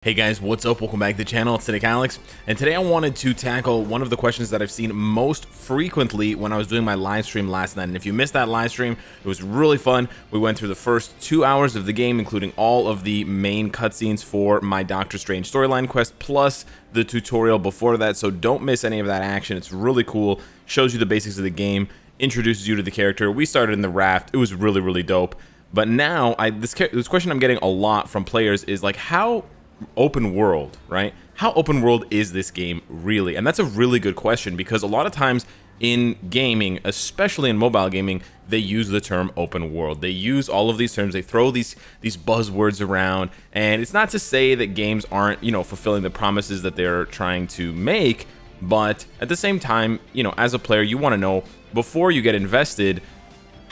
Hey guys, what's up? Welcome back to the channel. It's Cynicalex, and today I wanted to tackle one of the questions that I've seen most frequently when I was doing my live stream last night. And if you missed that live stream, it was really fun. We went through the first 2 hours of the game, including all of the main cutscenes for my Doctor Strange storyline quest, plus the tutorial before that. So don't miss any of that action. It's really cool. Shows you the basics of the game, introduces you to the character. We started in the raft. It was really dope. But now, this question I'm getting a lot from players is like, how open world, right? How open world is this game really? And that's a really good question, because a lot of times in gaming, especially in mobile gaming, they use the term open world. They use all of these terms, they throw these buzzwords around, and it's not to say that games aren't, fulfilling the promises that they're trying to make, but at the same time, as a player, you want to know before you get invested,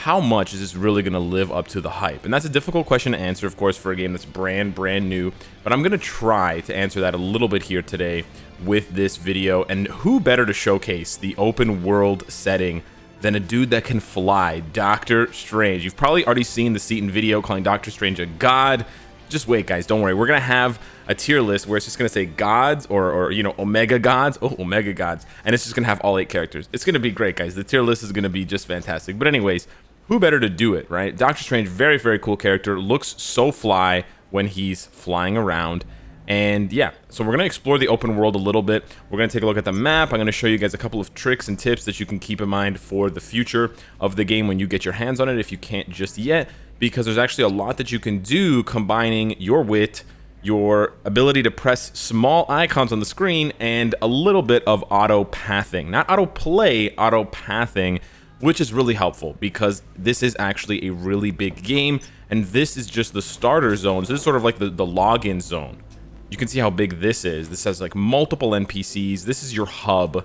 how much is this really going to live up to the hype? And that's a difficult question to answer, of course, for a game that's brand new. But I'm going to try to answer that a little bit here today with this video. And who better to showcase the open world setting than a dude that can fly, Doctor Strange. You've probably already seen the Seaton video calling Doctor Strange a god. Just wait, guys, don't worry. We're going to have a tier list where it's just going to say gods or Omega gods. Oh, Omega gods. And it's just going to have all 8 characters. It's going to be great, guys. The tier list is going to be just fantastic. But anyways, who better to do it, right? Doctor Strange, very cool character. Looks so fly when he's flying around. And yeah, so we're going to explore the open world a little bit. We're going to take a look at the map. I'm going to show you guys a couple of tricks and tips that you can keep in mind for the future of the game when you get your hands on it, if you can't just yet, because there's actually a lot that you can do combining your wit, your ability to press small icons on the screen, and a little bit of auto pathing. Not auto play, auto pathing, which is really helpful because this is actually a really big game, and this is just the starter zone. So this is sort of like the login zone. You can see how big this is. This has like multiple NPCs. This is your hub,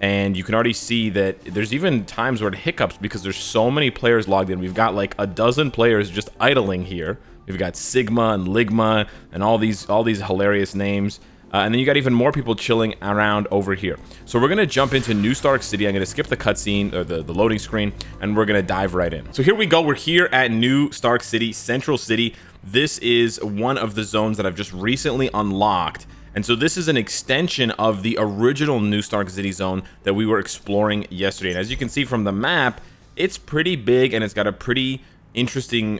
and you can already see that there's even times where it hiccups because there's so many players logged in. We've got like a dozen players just idling here. We've got Sigma and Ligma and all these hilarious names. And then you got even more people chilling around over here. So we're going to jump into New Stark City. I'm going to skip the cutscene or the loading screen, and we're going to dive right in. So here we go. We're here at New Stark City, Central City. This is one of the zones that I've just recently unlocked. And so this is an extension of the original New Stark City zone that we were exploring yesterday. And as you can see from the map, it's pretty big and it's got a pretty interesting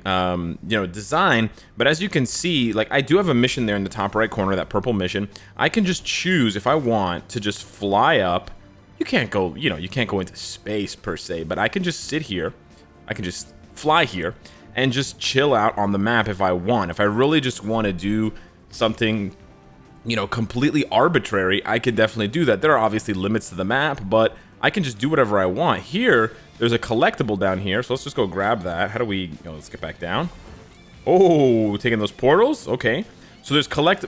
design. But as you can see, like, I do have a mission there in the top right corner, that purple mission. I can just choose if I want to just fly up. You can't go, you can't go into space per se, but I can just sit here. I can just fly here and just chill out on the map if I want. If I really just want to do something, completely arbitrary, I could definitely do that. There are obviously limits to the map, but I can just do whatever I want. Here, there's a collectible down here, so let's just go grab that. How do we, let's get back down. Oh, taking those portals? Okay. So there's There's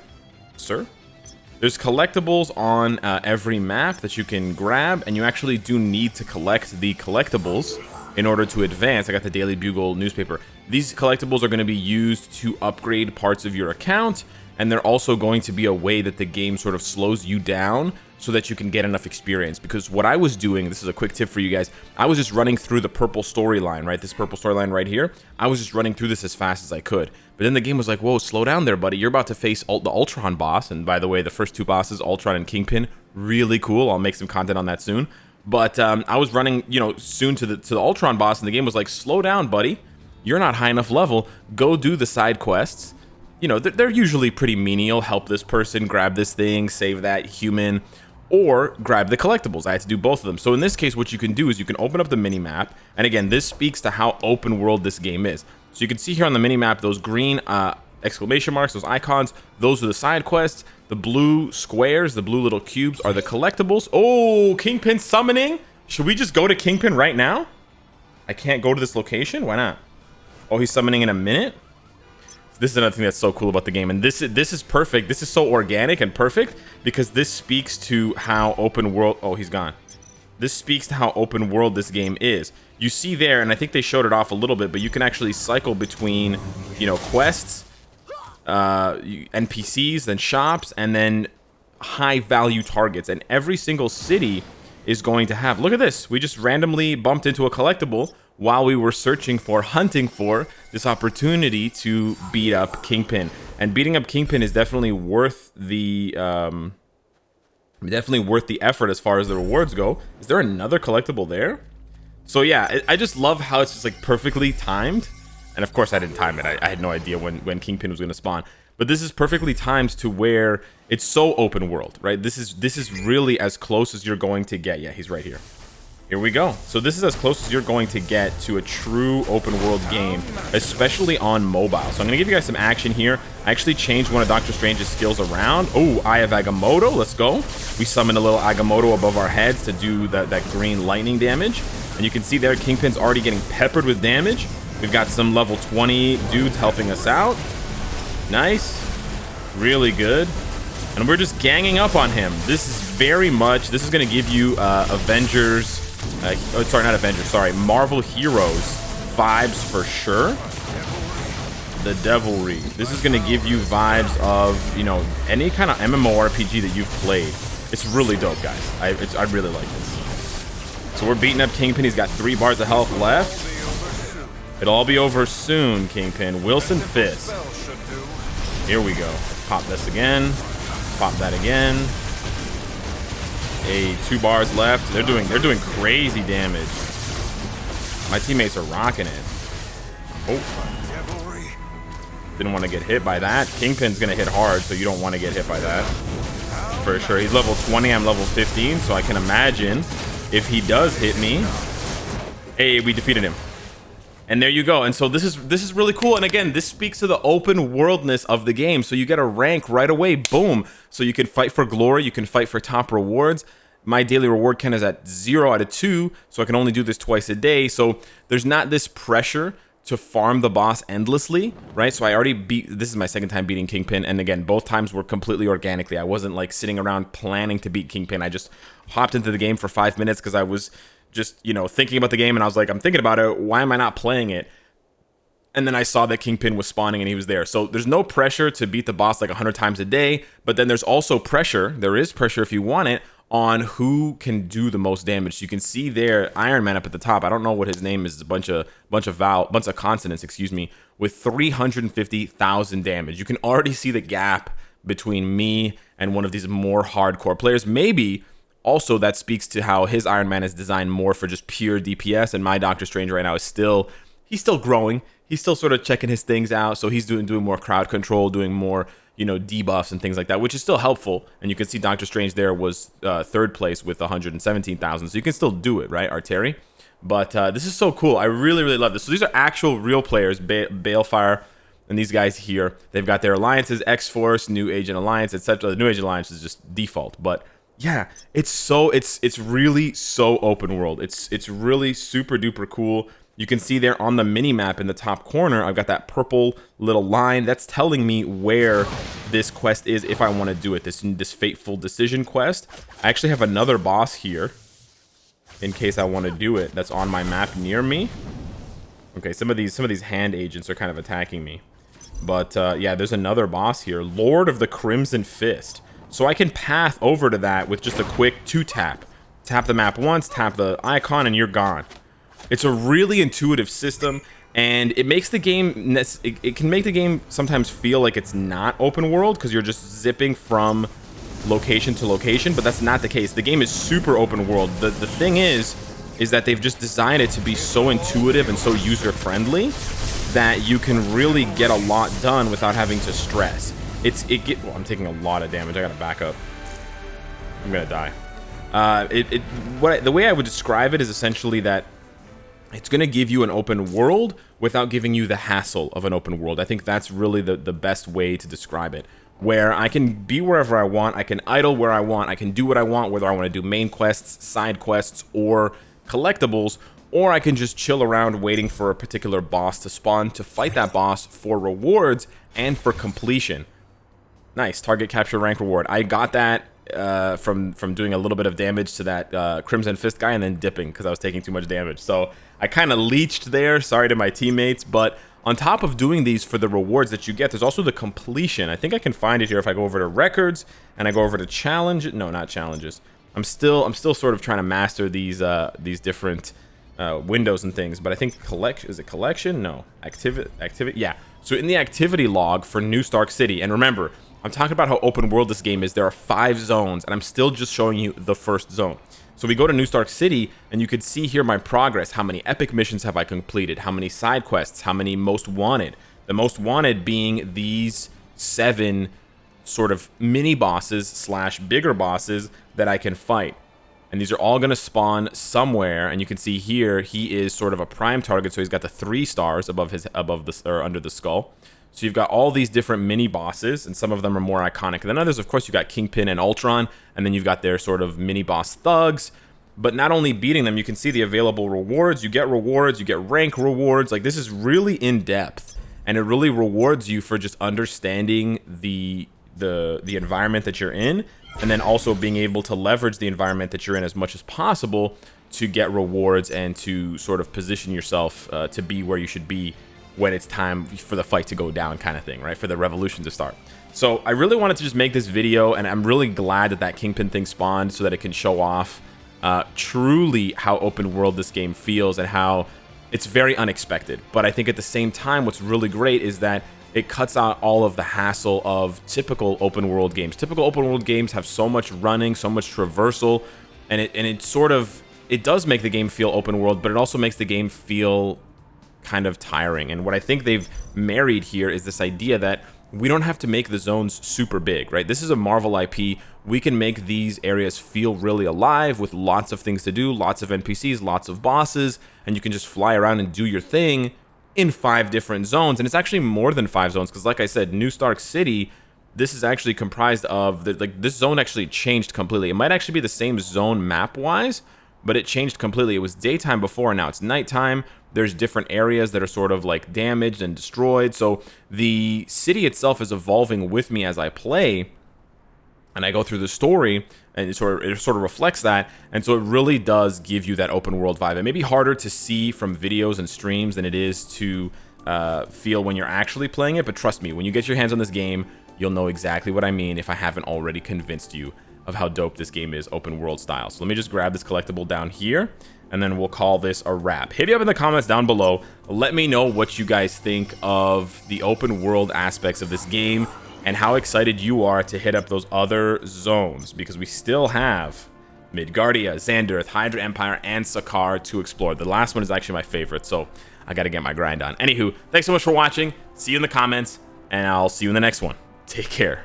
collectibles on every map that you can grab, and you actually do need to collect the collectibles in order to advance. I got the Daily Bugle newspaper. These collectibles are going to be used to upgrade parts of your account, and they're also going to be a way that the game sort of slows you down so that you can get enough experience. Because what I was doing, this is a quick tip for you guys, I was just running through the purple storyline, right? This purple storyline right here. I was just running through this as fast as I could. But then the game was like, whoa, slow down there, buddy. You're about to face the Ultron boss. And by the way, the first 2 bosses, Ultron and KINGPIN, really cool. I'll make some content on that soon. But I was running, soon to the Ultron boss, and the game was like, slow down, buddy. You're not high enough level. Go do the side quests. They're usually pretty menial. Help this person, grab this thing, save that human, or grab the collectibles. I had to do both of them. So in this case, what you can do is you can open up the mini map, and again, this speaks to how open world this game is. So you can see here on the mini map, those green exclamation marks, those icons, those are the side quests. The blue squares, the blue little cubes, are the collectibles. Oh, KINGPIN summoning. Should we just go to KINGPIN right now? I can't go to this location. Why not? Oh, he's summoning in a minute. This is another thing that's so cool about the game, and this is perfect. This is so organic and perfect because this speaks to how open world. Oh, he's gone. This speaks to how open world this game is. You see there, and I think they showed it off a little bit, but you can actually cycle between, quests, NPCs, then shops, and then high value targets. And every single city is going to have. Look at this. We just randomly bumped into a collectible while we were hunting for this opportunity to beat up KINGPIN. And beating up Kingpin is definitely worth the effort as far as the rewards go. Is there another collectible there? So yeah, I just love how it's just like perfectly timed. And of course I didn't time it. I had no idea when Kingpin was going to spawn. But this is perfectly timed to where it's so open world, right? This is really as close as you're going to get. Yeah, he's right here. Here we go. So this is as close as you're going to get to a true open world game, especially on mobile. So I'm going to give you guys some action here. I actually changed one of Doctor Strange's skills around. Oh, Eye of Agamotto. Let's go. We summoned a little Agamotto above our heads to do that green lightning damage. And you can see there, Kingpin's already getting peppered with damage. We've got some level 20 dudes helping us out. Nice. Really good. And we're just ganging up on him. This is going to give you Avengers... sorry, not Avengers, sorry, Marvel Heroes vibes for sure. The Devilry. This is going to give you vibes of, you know, any kind of MMORPG that you've played. It's really dope, guys. I really like this. So we're beating up Kingpin. He's got 3 bars of health left. It'll all be over soon, Kingpin. Wilson Fist. Here we go. Pop this again. Pop that again. 2 bars left. They're doing crazy damage. My teammates are rocking it. Oh. Didn't want to get hit by that. Kingpin's gonna hit hard, so you don't want to get hit by that. For sure. He's level 20, I'm level 15, so I can imagine if he does hit me. Hey, we defeated him. And there you go. And so this is really cool. And again, this speaks to the open worldness of the game. So you get a rank right away. Boom. So you can fight for glory. You can fight for top rewards. My daily reward count is at 0 out of 2. So I can only do this twice a day. So there's not this pressure to farm the boss endlessly, right? So I already this is my second time beating Kingpin. And again, both times were completely organically. I wasn't like sitting around planning to beat Kingpin. I just hopped into the game for 5 minutes because I was just, you know, thinking about the game, and I was like, I'm thinking about it. Why am I not playing it? And then I saw that Kingpin was spawning and he was there. So there's no pressure to beat the boss like 100 times a day, but then there's also pressure. There is pressure if you want it on who can do the most damage. So you can see there Iron Man up at the top. I don't know what his name is. It's a bunch of consonants, excuse me, with 350,000 damage. You can already see the gap between me and one of these more hardcore players. Maybe also that speaks to how his Iron Man is designed more for just pure DPS, and my Doctor Strange right now is he's still growing. He's still sort of checking his things out, so he's doing more crowd control, doing more, you know, debuffs and things like that, which is still helpful. And you can see Doctor Strange there was 3rd place with 117,000, so you can still do it, right, Arteri? But this is so cool. I really, really love this. So these are actual real players, Balefire and these guys here. They've got their alliances, X-Force, New Agent Alliance, etc. The New Agent Alliance is just default, but yeah, it's really so open world. It's really super duper cool. You can see there on the mini map in the top corner, I've got that purple little line that's telling me where this quest is if I want to do it. This fateful decision quest. I actually have another boss here in case I want to do it. That's on my map near me. Okay, some of these hand agents are kind of attacking me, but yeah, there's another boss here, Lord of the Crimson Fist. So I can path over to that with just a quick 2-tap. Tap the map once, tap the icon, and you're gone. It's a really intuitive system, and it makes the game, it can make the game sometimes feel like it's not open world because you're just zipping from location to location, but that's not the case. The game is super open world. The thing is that they've just designed it to be so intuitive and so user-friendly that you can really get a lot done without having to stress. Well, I'm taking a lot of damage. I gotta back up. I'm gonna die. The way I would describe it is essentially that it's gonna give you an open world without giving you the hassle of an open world. I think that's really the best way to describe it. Where I can be wherever I want, I can idle where I want, I can do what I want, whether I want to do main quests, side quests, or collectibles, or I can just chill around waiting for a particular boss to spawn to fight that boss for rewards and for completion. Nice, target capture rank reward. I got that from doing a little bit of damage to that Crimson Fist guy and then dipping because I was taking too much damage. So I kind of leeched there, sorry to my teammates, but on top of doing these for the rewards that you get, there's also the completion. I think I can find it here if I go over to records and I go over to challenge. No, not challenges. I'm still sort of trying to master these different windows and things, but I think is it collection? No, activity. Yeah. So in the activity log for New Stark City, and remember, I'm talking about how open world this game is. There are 5 zones, and I'm still just showing you the first zone. So we go to New Stark City, and you can see here my progress. How many epic missions have I completed? How many side quests? How many most wanted? The most wanted being these 7 sort of mini bosses slash bigger bosses that I can fight. And these are all going to spawn somewhere, and you can see here he is sort of a prime target, so he's got the 3 stars above the or under the skull. So you've got all these different mini bosses, and some of them are more iconic than others. Of course, you got KINGPIN and Ultron, and then you've got their sort of mini boss thugs. But not only beating them, you can see the available rewards. You get rewards, you get rank rewards. Like, this is really in depth, and it really rewards you for just understanding the environment that you're in, and then also being able to leverage the environment that you're in as much as possible to get rewards and to sort of position yourself to be where you should be when it's time for the fight to go down, kind of thing, right? For the revolution to start. So I really wanted to just make this video, and I'm really glad that that KINGPIN thing spawned so that it can show off truly how open world this game feels and how it's very unexpected. But I think at the same time, what's really great is that it cuts out all of the hassle of typical open world games. Typical open world games have so much running, so much traversal, and it does make the game feel open world, but it also makes the game feel kind of tiring. And what I think they've married here is this idea that we don't have to make the zones super big, right? This is a Marvel IP. We can make these areas feel really alive with lots of things to do, lots of NPCs, lots of bosses, and you can just fly around and do your thing in 5 different zones. And it's actually more than 5 zones, because like I said, New Stark City, this is actually comprised of this zone actually changed completely. It might actually be the same zone map wise, but it changed completely. It was daytime before, and now it's nighttime. There's different areas that are sort of like damaged and destroyed. So the city itself is evolving with me as I play, and I go through the story, and it sort of reflects that. And so it really does give you that open world vibe. It may be harder to see from videos and streams than it is to feel when you're actually playing it, but trust me, when you get your hands on this game, you'll know exactly what I mean if I haven't already convinced you of how dope this game is open world style. So let me just grab this collectible down here, and then we'll call this a wrap. Hit me up in the comments down below. Let me know what you guys think of the open world aspects of this game and how excited you are to hit up those other zones, because we still have Midgardia, Xanderth, Hydra Empire, and Sakaar to explore. The last one is actually my favorite, so I gotta get my grind on. Anywho, thanks so much for watching. See you in the comments, and I'll see you in the next one. Take care.